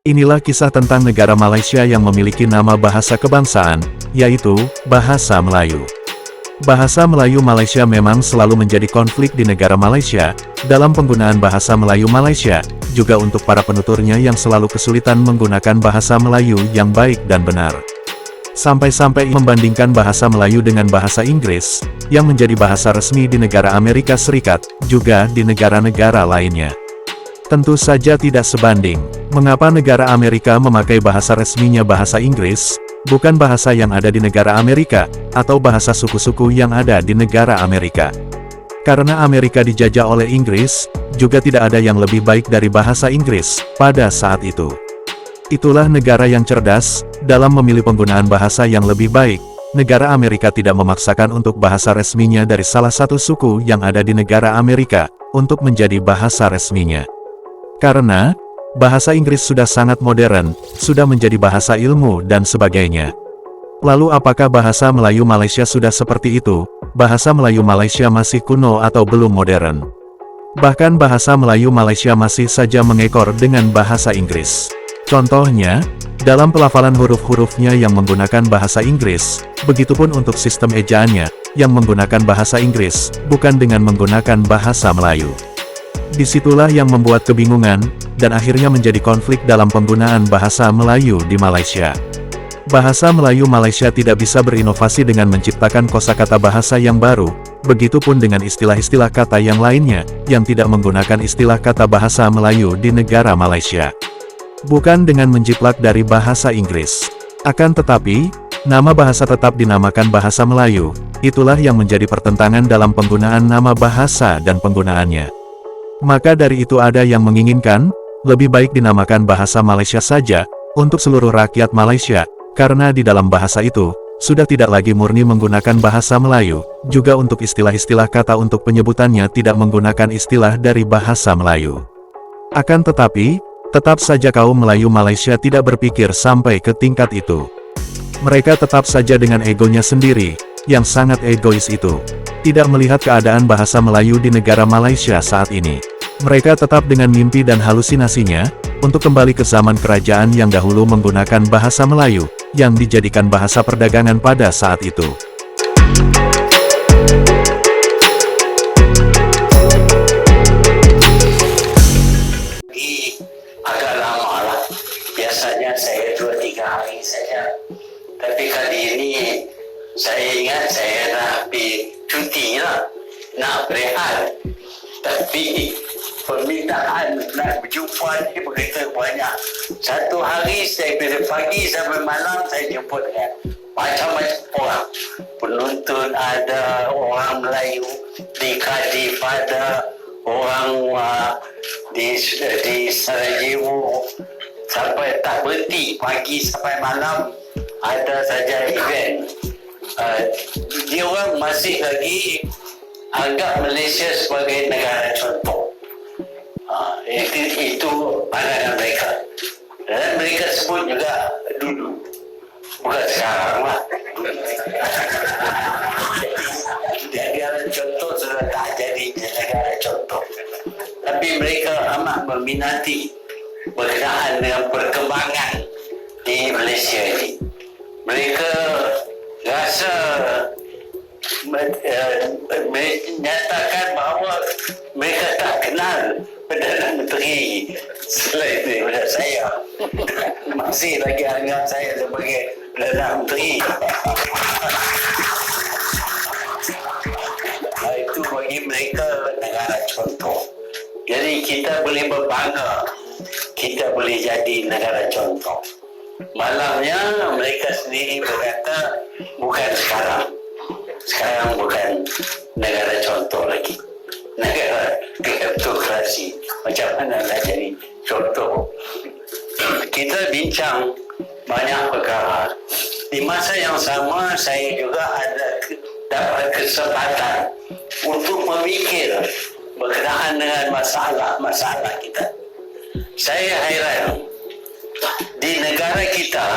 Inilah kisah tentang negara Malaysia yang memiliki nama bahasa kebangsaan, yaitu Bahasa Melayu. Bahasa Melayu Malaysia memang selalu menjadi konflik di negara Malaysia, dalam penggunaan bahasa Melayu Malaysia, juga untuk para penuturnya yang selalu kesulitan menggunakan bahasa Melayu yang baik dan benar. Sampai-sampai membandingkan bahasa Melayu dengan bahasa Inggris, yang menjadi bahasa resmi di negara Amerika Serikat, juga di negara-negara lainnya. Tentu saja tidak sebanding. Mengapa negara Amerika memakai bahasa resminya bahasa Inggris, bukan bahasa yang ada di negara Amerika, atau bahasa suku-suku yang ada di negara Amerika? Karena Amerika dijajah oleh Inggris, juga tidak ada yang lebih baik dari bahasa Inggris, pada saat itu. Itulah negara yang cerdas, dalam memilih penggunaan bahasa yang lebih baik. Negara Amerika tidak memaksakan untuk bahasa resminya dari salah satu suku yang ada di negara Amerika, untuk menjadi bahasa resminya. Karena, bahasa Inggris sudah sangat modern, sudah menjadi bahasa ilmu dan sebagainya. Lalu apakah bahasa Melayu Malaysia sudah seperti itu? Bahasa Melayu Malaysia masih kuno atau belum modern? Bahkan bahasa Melayu Malaysia masih saja mengekor dengan bahasa Inggris. Contohnya, dalam pelafalan huruf-hurufnya yang menggunakan bahasa Inggris, begitupun untuk sistem ejaannya, yang menggunakan bahasa Inggris, bukan dengan menggunakan bahasa Melayu. Disitulah yang membuat kebingungan, dan akhirnya menjadi konflik dalam penggunaan bahasa Melayu di Malaysia. Bahasa Melayu Malaysia tidak bisa berinovasi dengan menciptakan kosakata bahasa yang baru, begitupun dengan istilah-istilah kata yang lainnya, yang tidak menggunakan istilah kata bahasa Melayu di negara Malaysia. Bukan dengan menjiplak dari bahasa Inggris. Akan tetapi, nama bahasa tetap dinamakan bahasa Melayu, itulah yang menjadi pertentangan dalam penggunaan nama bahasa dan penggunaannya. Maka dari itu ada yang menginginkan, lebih baik dinamakan bahasa Malaysia saja, untuk seluruh rakyat Malaysia, karena di dalam bahasa itu, sudah tidak lagi murni menggunakan bahasa Melayu, juga untuk istilah-istilah kata untuk penyebutannya tidak menggunakan istilah dari bahasa Melayu. Akan tetapi, tetap saja kaum Melayu Malaysia tidak berpikir sampai ke tingkat itu. Mereka tetap saja dengan egonya sendiri, yang sangat egois itu, tidak melihat keadaan bahasa Melayu di negara Malaysia saat ini. Mereka tetap dengan mimpi dan halusinasinya, untuk kembali ke zaman kerajaan yang dahulu menggunakan bahasa Melayu, yang dijadikan bahasa perdagangan pada saat itu. Agak lama lah, biasanya saya 2-3 hari saja. Tapi kali ini, saya ingat saya nak pergi cuti lah, nak berehat. Tapi permintaan nak berjumpa ni begitu banyak. Satu hari saya dari pagi sampai malam saya jumpa dengan macam-macam orang. Penonton ada, orang Melayu di Cardiff ada, orang di Sarajevo, sampai tak berhenti pagi sampai malam ada saja event. Dia orang masih lagi anggap Malaysia sebagai negara contoh. Itu pandangan mereka. Dan mereka sebut juga dulu, bukan sekarang lah. Negara contoh sudah tak jadi negara contoh. Tapi mereka amat meminati berkenaan dengan perkembangan di Malaysia ini. Mereka rasa menyatakan bahawa mereka tak kenal Perdana Menteri selain daripada saya. Masih lagi anggap saya sebagai Perdana Menteri. Itu bagi mereka negara contoh. Jadi kita boleh berbangga, kita boleh jadi negara contoh. Malamnya mereka sendiri berkata bukan sekarang. Sekarang bukan negara contoh lagi. Negara kleptokrasi. Macam mana nak jadi contoh? Kita bincang banyak perkara. Di masa yang sama saya juga ada dapat kesempatan untuk memikir berkenaan dengan masalah-masalah kita. Saya hairan, di negara kita,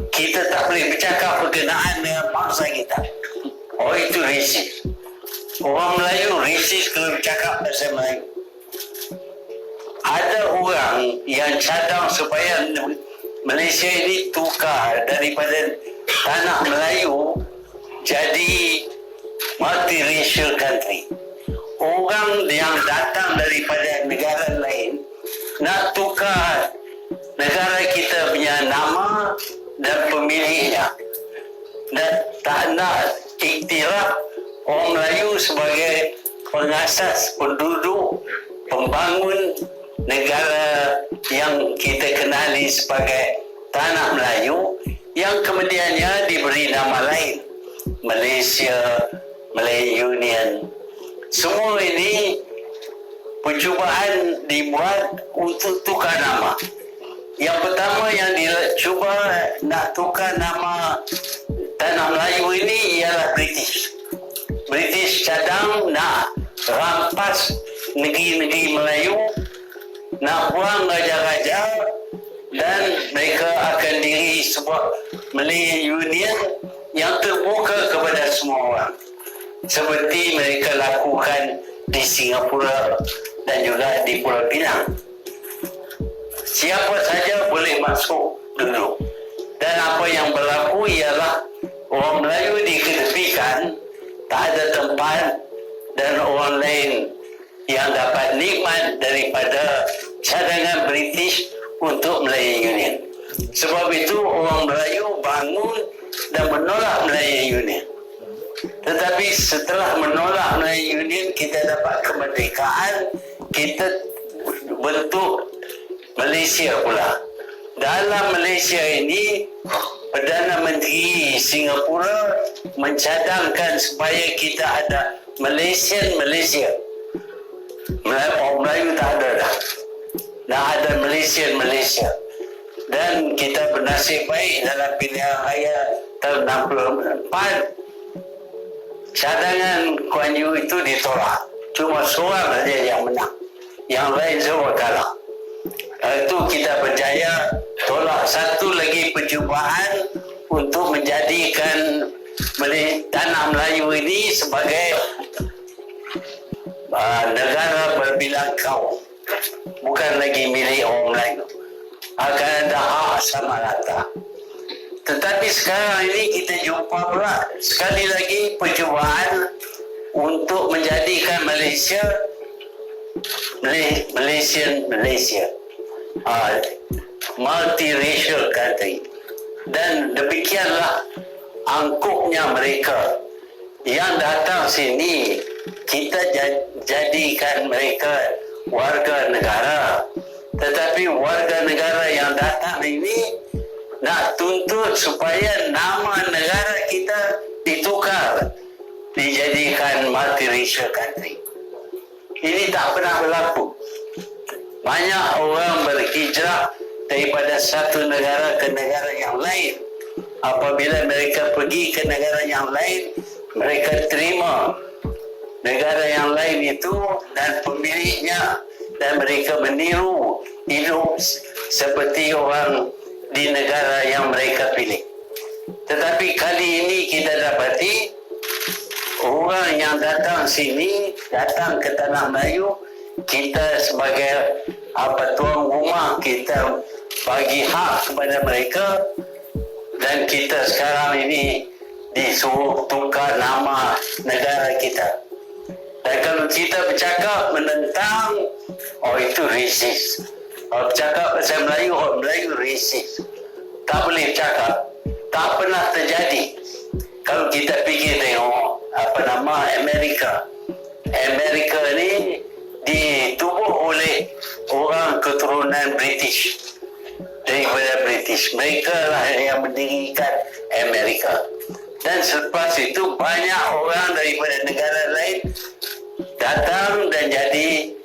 kita tak boleh bercakap berkenaan dengan bangsa kita. Oh, itu rasis. Orang Melayu rasis kalau bercakap bahasa Melayu. Ada orang yang cadang supaya Malaysia ini tukar daripada tanah Melayu jadi multiracial country. Orang yang datang daripada negara lain nak tukar negara kita punya nama dan pemilihnya, dan tak nak iktiraf orang Melayu sebagai pengasas, penduduk, pembangun negara yang kita kenali sebagai tanah Melayu, yang kemudiannya diberi nama lain, Malaysia, Malay Union. Semua ini percubaan dibuat untuk tukar nama. Yang pertama yang dicuba nak tukar nama tanah Melayu ini ialah British. British cadang nak rampas negeri-negeri Melayu, nak buang raja-raja, dan mereka akan diri sebuah Malay Union yang terbuka kepada semua orang, seperti mereka lakukan di Singapura dan juga di Pulau Pinang. Siapa saja boleh masuk dulu, dan apa yang berlaku ialah orang Melayu diketepikan, tak ada tempat, dan orang lain yang dapat nikmat daripada cadangan British untuk Malay Union. Sebab itu orang Melayu bangun dan menolak Malay Union. Tetapi setelah menolak Malay Union, kita dapat kemerdekaan, kita bentuk Malaysia pula. Dalam Malaysia ini, Perdana Menteri Singapura mencadangkan supaya kita ada Malaysia. Orang Melayu tak ada dah. Dah ada Malaysia. Dan kita bernasib baik dalam pilihan raya tahun 64, cadangan Kuan Yew itu ditolak. Cuma seorang saja yang menang. Yang lain semua kalah. Itu kita berjaya tolak satu lagi percubaan untuk menjadikan tanah Melayu ini sebagai negara berbilang kaum, bukan lagi milik orang Melayu, akan ada hak sama rata. Tetapi sekarang ini kita jumpa pula sekali lagi percubaan untuk menjadikan Malaysia multiracial country. Dan demikianlah angkupnya mereka yang datang sini. Kita jadikan mereka warga negara, tetapi warga negara yang datang ini nak tuntut supaya nama negara kita ditukar, dijadikan multiracial country. Ini tak pernah berlaku. Banyak orang berhijrah daripada satu negara ke negara yang lain. Apabila mereka pergi ke negara yang lain, mereka terima negara yang lain itu dan pemiliknya, dan mereka meniru hidup seperti orang di negara yang mereka pilih. Tetapi kali ini kita dapati orang yang datang sini, datang ke Tanah Melayu, kita sebagai tuan rumah, kita bagi hak kepada mereka, dan kita sekarang ini disuruh tukar nama negara kita. Dan kalau kita bercakap menentang, itu racist. Kalau bercakap pasal Melayu, orang Melayu racist. Tak boleh cakap. Tak pernah terjadi. Kalau kita fikir tengok Amerika. Amerika ni ditubuh oleh orang keturunan British. Daripada British. Mereka lah yang mendirikan Amerika. Dan selepas itu banyak orang daripada negara lain datang dan jadi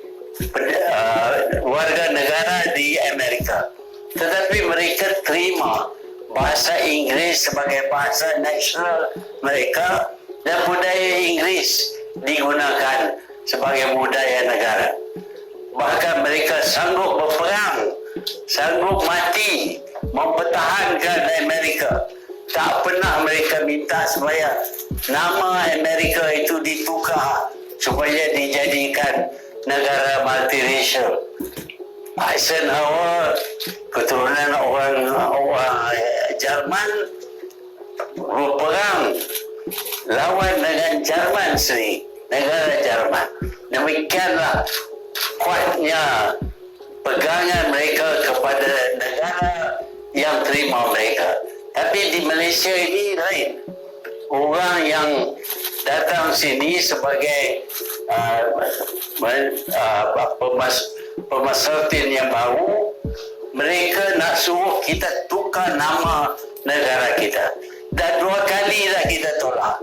warga negara di Amerika. Tetapi mereka terima bahasa Inggeris sebagai bahasa nasional mereka, dan budaya Inggeris digunakan sebagai budaya negara. Bahkan mereka sanggup berperang, sanggup mati mempertahankan Amerika. Tak pernah mereka minta supaya nama Amerika itu ditukar supaya dijadikan negara multiracial. Eisenhower keturunan orang Jerman berperang lawan dengan Jerman sendiri, negara Jerman. Demikianlah kuatnya pegangan mereka kepada negara yang terima mereka. Tapi di Malaysia ini lain. Orang yang datang sini sebagai pemasartin yang baru, mereka nak suruh kita tukar nama negara kita. Dah 2 kali dah kita tolak.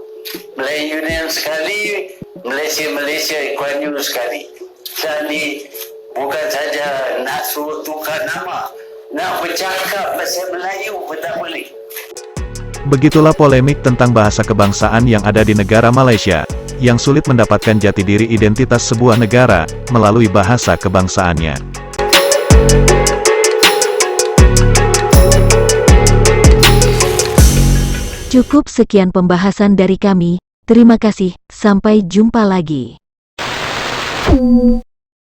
Melayu Union sekali, Malaysia Ikuan sekali. Jadi bukan saja nak suruh tukar nama, nak bercakap bahasa Melayu pun tak boleh. Begitulah polemik tentang bahasa kebangsaan yang ada di negara Malaysia, yang sulit mendapatkan jati diri identitas sebuah negara, melalui bahasa kebangsaannya. Cukup sekian pembahasan dari kami, terima kasih, sampai jumpa lagi.